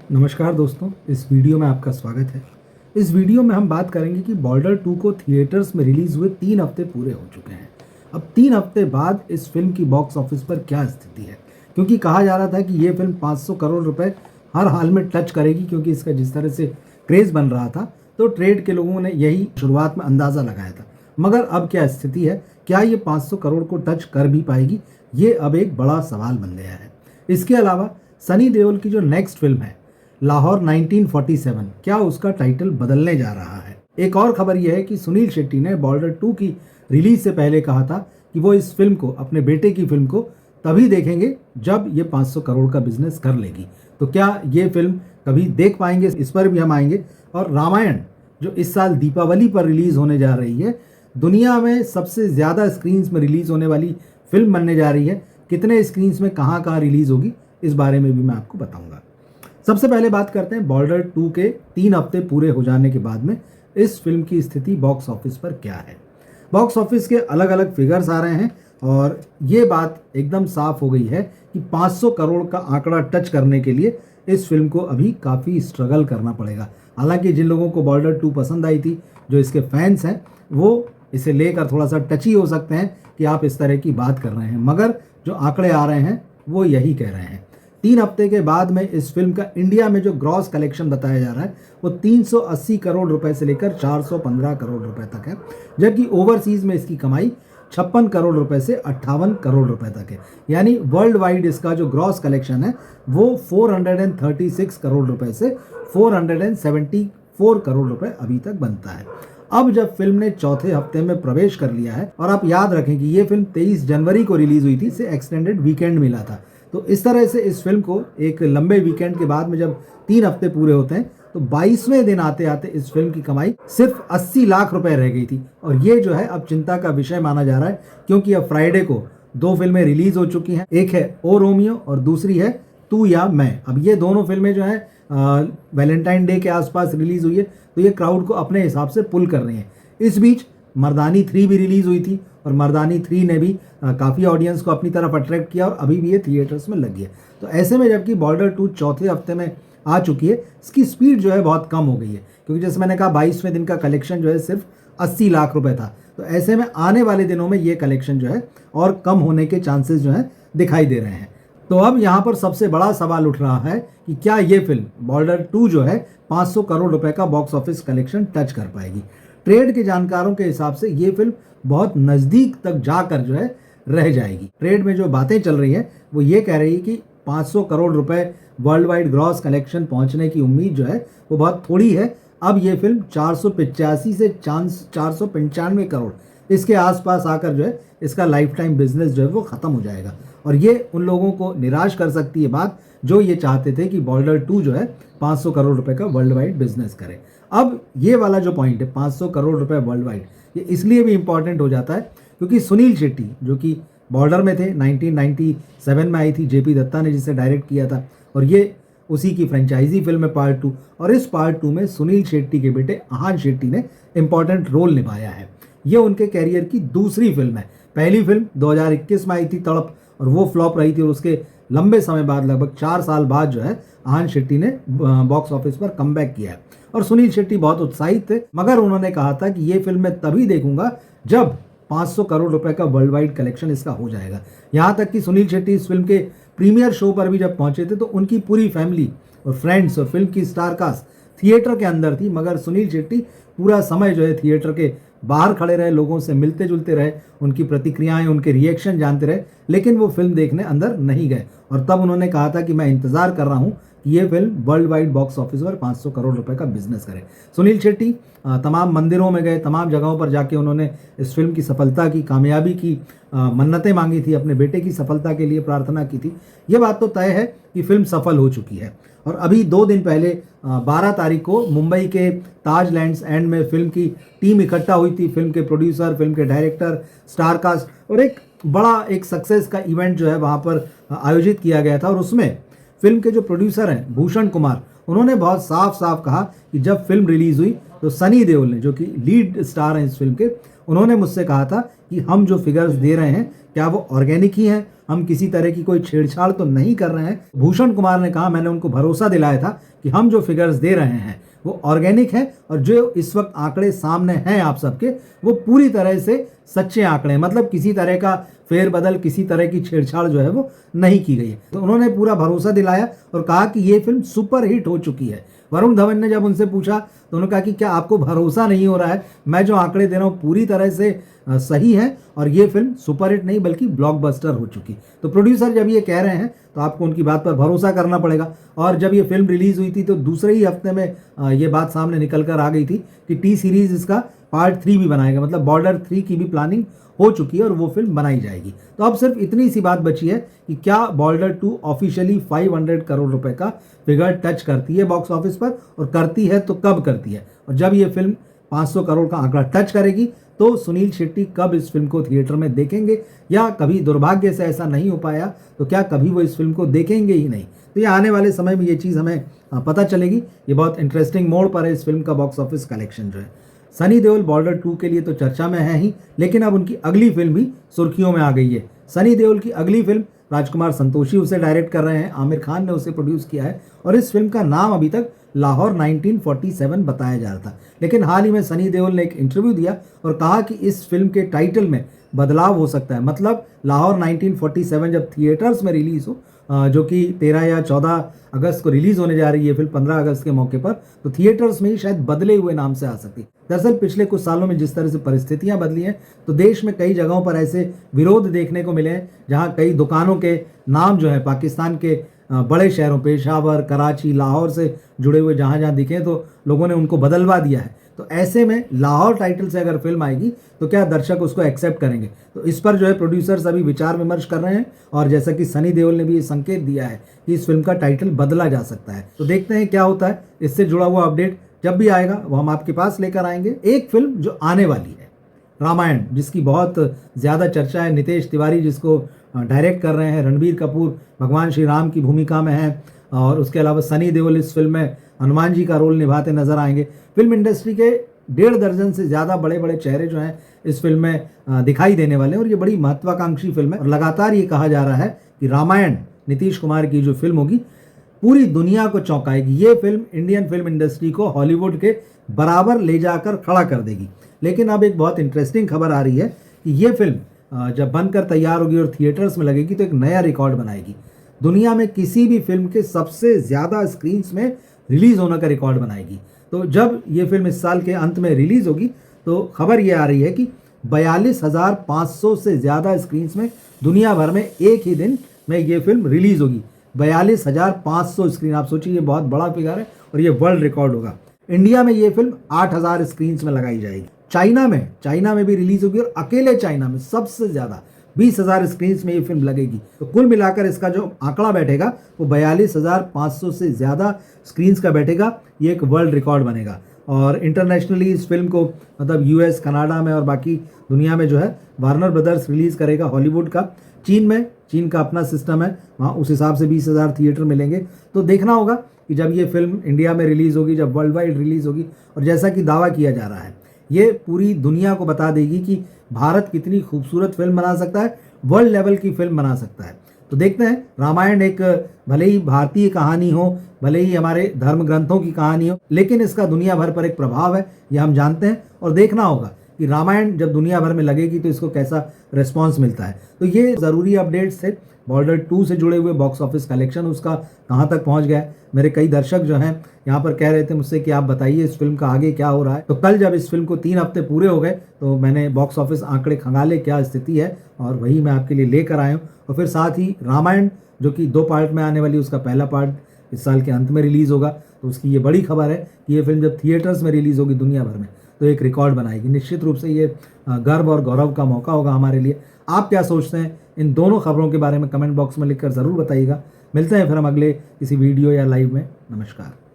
नमस्कार दोस्तों, इस वीडियो में आपका स्वागत है। इस वीडियो में हम बात करेंगे कि बॉर्डर 2 को थिएटर्स में रिलीज़ हुए 3 हफ्ते पूरे हो चुके हैं। अब 3 हफ्ते बाद इस फिल्म की बॉक्स ऑफिस पर क्या स्थिति है, क्योंकि कहा जा रहा था कि ये फिल्म 500 करोड़ रुपए हर हाल में टच करेगी, क्योंकि इसका जिस तरह से क्रेज़ बन रहा था, तो ट्रेड के लोगों ने यही शुरुआत में अंदाज़ा लगाया था। मगर अब क्या स्थिति है, क्या ये 500 करोड़ को टच कर भी पाएगी, ये अब एक बड़ा सवाल बन गया है। इसके अलावा सनी देओल की जो नेक्स्ट फिल्म है लाहौर 1947, क्या उसका टाइटल बदलने जा रहा है। एक और खबर यह है कि सुनील शेट्टी ने बॉर्डर 2 की रिलीज से पहले कहा था कि वो इस फिल्म को, अपने बेटे की फिल्म को तभी देखेंगे जब ये 500 करोड़ का बिजनेस कर लेगी। तो क्या ये फिल्म कभी देख पाएंगे, इस पर भी हम आएंगे। और रामायण जो इस साल दीपावली पर रिलीज होने जा रही है, दुनिया में सबसे ज़्यादा स्क्रीन्स में रिलीज होने वाली फिल्म बनने जा रही है। कितने स्क्रीन्स में कहाँ कहाँ रिलीज होगी, इस बारे में भी मैं आपको बताऊंगा। सबसे पहले बात करते हैं बॉर्डर 2 के 3 हफ्ते पूरे हो जाने के बाद में इस फिल्म की स्थिति बॉक्स ऑफिस पर क्या है। बॉक्स ऑफिस के अलग अलग फिगर्स आ रहे हैं और ये बात एकदम साफ हो गई है कि 500 करोड़ का आंकड़ा टच करने के लिए इस फिल्म को अभी काफ़ी स्ट्रगल करना पड़ेगा। हालांकि जिन लोगों को बॉर्डर 2 पसंद आई थी, जो इसके फैंस हैं, वो इसे लेकर थोड़ा सा टची हो सकते हैं कि आप इस तरह की बात कर रहे हैं, मगर जो आंकड़े आ रहे हैं वो यही कह रहे हैं। 3 हफ्ते के बाद में इस फिल्म का इंडिया में जो ग्रॉस कलेक्शन बताया जा रहा है वो 380 करोड़ रुपए से लेकर 415 करोड़ रुपए तक है, जबकि ओवरसीज में इसकी कमाई 56 करोड़ रुपए से 58 करोड़ रुपए तक है। यानी वर्ल्ड वाइड इसका जो ग्रॉस कलेक्शन है वो 436 करोड़ रुपए से 474 करोड़ रुपए अभी तक बनता है। अब जब फिल्म ने चौथे हफ्ते में प्रवेश कर लिया है, और आप याद रखें कि ये फिल्म 23 जनवरी को रिलीज हुई थी, इसे एक्सटेंडेड वीकेंड मिला था, तो इस तरह से इस फिल्म को एक लंबे वीकेंड के बाद में जब 3 हफ्ते पूरे होते हैं, तो 22वें दिन आते आते इस फिल्म की कमाई सिर्फ 80 लाख रुपए रह गई थी। और ये जो है अब चिंता का विषय माना जा रहा है, क्योंकि अब फ्राइडे को 2 फिल्में रिलीज हो चुकी हैं। एक है ओ रोमियो और दूसरी है तू या मैं। अब ये दोनों फिल्में जो है वैलेंटाइन डे के आसपास रिलीज हुई है, तो ये क्राउड को अपने हिसाब से पुल कर रही है। इस बीच मर्दानी 3 भी रिलीज हुई थी और मर्दानी 3 ने भी काफ़ी ऑडियंस को अपनी तरफ अट्रैक्ट किया और अभी भी ये थिएटर्स में लगी है। तो ऐसे में जबकि बॉर्डर 2 चौथे हफ्ते में आ चुकी है, इसकी स्पीड जो है बहुत कम हो गई है, क्योंकि जैसे मैंने कहा 22वें दिन का कलेक्शन जो है सिर्फ 80 लाख रुपए था। तो ऐसे में आने वाले दिनों में ये कलेक्शन जो है और कम होने के चांसेस जो है दिखाई दे रहे हैं। तो अब यहाँ पर सबसे बड़ा सवाल उठ रहा है कि क्या ये फिल्म बॉर्डर 2 जो है 500 करोड़ रुपए का बॉक्स ऑफिस कलेक्शन टच कर पाएगी। ट्रेड के जानकारों के हिसाब से ये फिल्म बहुत नज़दीक तक जाकर जो है रह जाएगी। ट्रेड में जो बातें चल रही है वो ये कह रही है कि 500 करोड़ रुपए वर्ल्ड वाइड ग्रॉस कलेक्शन पहुंचने की उम्मीद जो है वो बहुत थोड़ी है। अब ये फिल्म 485 से 495 करोड़ इसके आसपास आकर जो है इसका लाइफ टाइम बिजनेस जो है वो ख़त्म हो जाएगा। और ये उन लोगों को निराश कर सकती है बात, जो ये चाहते थे कि बॉर्डर 2 जो है 500 करोड़ रुपए का वर्ल्ड वाइड बिजनेस करे। अब ये वाला जो पॉइंट है 500 करोड़ रुपए वर्ल्ड वाइड, ये इसलिए भी इंपॉर्टेंट हो जाता है क्योंकि सुनील शेट्टी जो कि बॉर्डर में थे, 1997 में आई थी, जेपी दत्ता ने जिसे डायरेक्ट किया था, और ये उसी की फ्रेंचाइजी फिल्म है पार्ट 2। और इस पार्ट 2 में सुनील शेट्टी के बेटे आहान शेट्टी ने इंपॉर्टेंट रोल निभाया है। ये उनके कैरियर की दूसरी फिल्म है। पहली फिल्म 2021 में आई थी तड़प, और वो फ्लॉप रही थी, और उसके लंबे समय बाद, लगभग 4 साल बाद जो है आहान शेट्टी ने बॉक्स ऑफिस पर कमबैक किया है। और सुनील शेट्टी बहुत उत्साहित थे, मगर उन्होंने कहा था कि ये फिल्म मैं तभी देखूंगा जब 500 करोड़ रुपए का वर्ल्ड वाइड कलेक्शन इसका हो जाएगा। यहाँ तक कि सुनील शेट्टी इस फिल्म के प्रीमियर शो पर भी जब पहुंचे थे तो उनकी पूरी फैमिली और फ्रेंड्स और फिल्म की स्टार कास्ट थिएटर के अंदर थी, मगर सुनील शेट्टी पूरा समय जो है थिएटर के बाहर खड़े रहे, लोगों से मिलते जुलते रहे, उनकी प्रतिक्रियाएं, उनके रिएक्शन जानते रहे, लेकिन वो फिल्म देखने अंदर नहीं गए। और तब उन्होंने कहा था कि मैं इंतजार कर रहा हूँ कि ये film world wide box office पर 500 करोड़ रुपए का बिजनेस करे। सुनील शेट्टी तमाम मंदिरों में गए, तमाम जगहों पर जाके उन्होंने इस फिल्म की सफलता की, कामयाबी की मन्नतें मांगी थी, अपने बेटे की सफलता के लिए प्रार्थना की थी। ये बात तो तय है कि फिल्म सफल हो चुकी है। और अभी 2 दिन पहले 12 तारीख को मुंबई के ताज लैंड्स एंड में फिल्म की टीम इकट्ठा हुई थी, फिल्म के प्रोड्यूसर, फिल्म के डायरेक्टर, स्टार कास्ट, और एक बड़ा एक सक्सेस का इवेंट जो है वहाँ पर आयोजित किया गया था। और उसमें फिल्म के जो प्रोड्यूसर हैं भूषण कुमार, उन्होंने बहुत साफ साफ कहा कि जब फिल्म रिलीज़ हुई तो सनी देओल ने, जो कि लीड स्टार हैं इस फिल्म के, उन्होंने मुझसे कहा था कि हम जो फिगर्स दे रहे हैं क्या वो ऑर्गेनिक ही हैं, हम किसी तरह की कोई छेड़छाड़ तो नहीं कर रहे हैं। भूषण कुमार ने कहा, मैंने उनको भरोसा दिलाया था कि हम जो फिगर्स दे रहे हैं वो ऑर्गेनिक है और जो इस वक्त आंकड़े सामने हैं आप सबके, वो पूरी तरह से सच्चे आंकड़े हैं, मतलब किसी तरह का फेरबदल, किसी तरह की छेड़छाड़ जो है वो नहीं की गई है। तो उन्होंने पूरा भरोसा दिलाया और कहा कि ये फिल्म सुपर हिट हो चुकी है। वरुण धवन ने जब उनसे पूछा तो उन्होंने कहा कि क्या आपको भरोसा नहीं हो रहा है, मैं जो आंकड़े दे रहा हूँ पूरी तरह से सही है और ये फिल्म सुपरहिट नहीं बल्कि ब्लॉकबस्टर हो चुकी। तो प्रोड्यूसर जब ये कह रहे हैं तो आपको उनकी बात पर भरोसा करना पड़ेगा। और जब ये फिल्म रिलीज़ हुई थी तो दूसरे ही हफ्ते में ये बात सामने निकल कर आ गई थी कि टी सीरीज़ इसका पार्ट 3 भी बनाएगा, मतलब बॉर्डर 3 की भी प्लानिंग हो चुकी है और वो फिल्म बनाई जाएगी। तो अब सिर्फ इतनी सी बात बची है कि क्या बॉर्डर 2 ऑफिशियली 500 करोड़ रुपए का फिगर टच करती है बॉक्स ऑफिस पर, और करती है तो कब करती है। और जब ये फिल्म 500 करोड़ का आंकड़ा टच करेगी तो सुनील शेट्टी कब इस फिल्म को थिएटर में देखेंगे, या कभी दुर्भाग्य से ऐसा नहीं हो पाया तो क्या कभी वो इस फिल्म को देखेंगे ही नहीं। तो ये आने वाले समय में ये चीज़ हमें पता चलेगी। ये बहुत इंटरेस्टिंग मोड़ पर है इस फिल्म का बॉक्स ऑफिस कलेक्शन जो है। सनी देओल बॉर्डर 2 के लिए तो चर्चा में है ही, लेकिन अब उनकी अगली फिल्म भी सुर्खियों में आ गई है। सनी देओल की अगली फिल्म राजकुमार संतोषी उसे डायरेक्ट कर रहे हैं, आमिर खान ने उसे प्रोड्यूस किया है और इस फिल्म का नाम अभी तक लाहौर 1947 बताया जा रहा था। लेकिन हाल ही में सनी देओल ने एक इंटरव्यू दिया और कहा कि इस फिल्म के टाइटल में बदलाव हो सकता है, मतलब लाहौर 1947 जब थिएटर्स में रिलीज़ हो, जो कि 13 या 14 अगस्त को रिलीज़ होने जा रही है फिल्म 15 अगस्त के मौके पर, तो थिएटर्स में ही शायद बदले हुए नाम से आ सकती है। दरअसल पिछले कुछ सालों में जिस तरह से परिस्थितियां बदली हैं तो देश में कई जगहों पर ऐसे विरोध देखने को मिले हैं जहां कई दुकानों के नाम जो है पाकिस्तान के बड़े शहरों पेशावर, कराची, लाहौर से जुड़े हुए जहां जहां दिखे तो लोगों ने उनको बदलवा दिया है। तो ऐसे में लाहौर टाइटल से अगर फिल्म आएगी तो क्या दर्शक उसको एक्सेप्ट करेंगे, तो इस पर जो है प्रोड्यूसर्स अभी विचार विमर्श कर रहे हैं। और जैसा कि सनी देओल ने भी ये संकेत दिया है कि इस फिल्म का टाइटल बदला जा सकता है। तो देखते हैं क्या होता है। इससे जुड़ा हुआ अपडेट जब भी आएगा वो हम आपके पास लेकर आएंगे। एक फिल्म जो आने वाली है रामायण, जिसकी बहुत ज़्यादा चर्चा है, नितेश तिवारी जिसको डायरेक्ट कर रहे हैं, रणबीर कपूर भगवान श्री राम की भूमिका में है और उसके अलावा सनी देओल इस फिल्म में हनुमान जी का रोल निभाते नजर आएंगे। फिल्म इंडस्ट्री के 1.5 दर्जन से ज़्यादा बड़े बड़े चेहरे जो हैं इस फिल्म में दिखाई देने वाले हैं और ये बड़ी महत्वाकांक्षी फिल्म है। और लगातार ये कहा जा रहा है कि रामायण नीतीश कुमार की जो फिल्म होगी पूरी दुनिया को चौंकाएगी। ये फिल्म इंडियन फिल्म इंडस्ट्री को हॉलीवुड के बराबर ले जाकर खड़ा कर देगी। लेकिन अब एक बहुत इंटरेस्टिंग खबर आ रही है कि ये फिल्म जब बनकर तैयार होगी और थिएटर्स में लगेगी तो एक नया रिकॉर्ड बनाएगी। दुनिया में किसी भी फिल्म के सबसे ज़्यादा स्क्रीन्स में रिलीज़ होने का रिकॉर्ड बनाएगी। तो जब ये फिल्म इस साल के अंत में रिलीज़ होगी तो खबर ये आ रही है कि 42,500 से ज़्यादा स्क्रीन्स में दुनिया भर में एक ही दिन में ये फिल्म रिलीज़ होगी। 42,500 स्क्रीन, आप सोचिए ये बहुत बड़ा फिगर है और ये वर्ल्ड रिकॉर्ड होगा। इंडिया में ये फिल्म 8,000 स्क्रीन्स में लगाई जाएगी। चाइना में भी रिलीज होगी और अकेले चाइना में सबसे ज़्यादा 20,000 स्क्रीन्स में ये फिल्म लगेगी। तो कुल मिलाकर इसका जो आंकड़ा बैठेगा वो 42,500 से ज़्यादा स्क्रीन्स का बैठेगा। ये एक वर्ल्ड रिकॉर्ड बनेगा और इंटरनेशनली इस फिल्म को मतलब यूएस, कनाडा में और बाकी दुनिया में जो है वार्नर ब्रदर्स रिलीज़ करेगा हॉलीवुड का। चीन का अपना सिस्टम है, वहाँ उस हिसाब से 20,000 थिएटर मिलेंगे। तो देखना होगा कि जब ये फिल्म इंडिया में रिलीज़ होगी, जब वर्ल्ड वाइड रिलीज़ होगी, और जैसा कि दावा किया जा रहा है ये पूरी दुनिया को बता देगी कि भारत कितनी खूबसूरत फिल्म बना सकता है, वर्ल्ड लेवल की फिल्म बना सकता है। तो देखते हैं रामायण एक भले ही भारतीय कहानी हो, भले ही हमारे धर्म ग्रंथों की कहानी हो, लेकिन इसका दुनिया भर पर एक प्रभाव है, ये हम जानते हैं। और देखना होगा कि रामायण जब दुनिया भर में लगेगी तो इसको कैसा रिस्पॉन्स मिलता है। तो ये ज़रूरी अपडेट्स थे बॉर्डर 2 से जुड़े हुए। बॉक्स ऑफिस कलेक्शन उसका कहाँ तक पहुँच गया है। मेरे कई दर्शक जो हैं यहाँ पर कह रहे थे मुझसे कि आप बताइए इस फिल्म का आगे क्या हो रहा है। तो कल जब इस फिल्म को 3 हफ्ते पूरे हो गए तो मैंने बॉक्स ऑफिस आंकड़े खंगाले क्या स्थिति है और वही मैं आपके लिए लेकर आया हूँ। और फिर साथ ही रामायण जो कि 2 पार्ट में आने वाली, उसका पहला पार्ट इस साल के अंत में रिलीज़ होगा। तो उसकी ये बड़ी खबर है कि ये फिल्म जब थिएटर्स में रिलीज़ होगी दुनिया भर में तो एक रिकॉर्ड बनाएगी। निश्चित रूप से ये गर्व और गौरव का मौका होगा हमारे लिए। आप क्या सोचते हैं इन दोनों खबरों के बारे में कमेंट बॉक्स में लिखकर ज़रूर बताइएगा। मिलते हैं फिर हम अगले किसी वीडियो या लाइव में। नमस्कार।